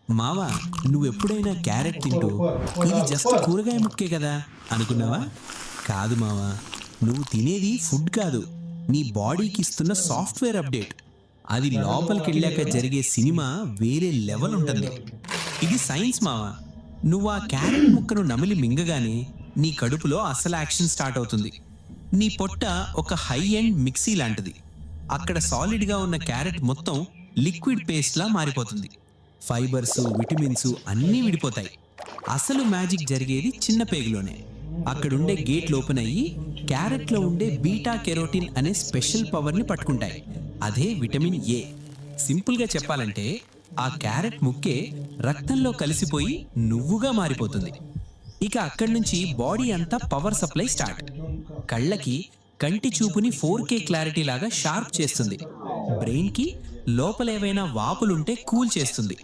మావా, నువ్వెప్పుడైనా క్యారెట్ తింటూ ఇది జస్ట్ కూరగాయ ముక్కే కదా అనుకున్నావా? కాదు మావా, నువ్వు తినేది ఫుడ్ కాదు, నీ బాడీకి ఇస్తున్న సాఫ్ట్వేర్ అప్డేట్. అది లోపలికి వెళ్ళాక జరిగే సినిమా వేరే లెవెల్ ఉంటుంది. ఇది సైన్స్ మావా. నువ్వు ఆ క్యారెట్ ముక్కను నమిలి మింగగానే నీ కడుపులో అసలు యాక్షన్ స్టార్ట్ అవుతుంది. నీ పొట్ట ఒక హై ఎండ్ మిక్సీ లాంటిది. అక్కడ సాలిడ్గా ఉన్న క్యారెట్ మొత్తం లిక్విడ్ పేస్ట్లా మారిపోతుంది. ఫైబర్స్, విటమిన్స్ అన్నీ విడిపోతాయి. అసలు మ్యాజిక్ జరిగేది చిన్న పేగులోనే. అక్కడుండే గేట్లు ఓపెన్ అయ్యి క్యారెట్లో ఉండే బీటా కెరోటిన్ అనే స్పెషల్ పవర్ని పట్టుకుంటాయి. అదే విటమిన్ ఏ. సింపుల్గా చెప్పాలంటే ఆ క్యారెట్ ముక్కే రక్తంలో కలిసిపోయి నువ్వుగా మారిపోతుంది. ఇక అక్కడి నుంచి బాడీ అంతా పవర్ సప్లై స్టార్ట్. కళ్ళకి కంటి చూపుని 4K క్లారిటీ లాగా షార్ప్ చేస్తుంది. బ్రెయిన్కి లోపలేవైనా వాపులుంటే కూల్ చేస్తుంది.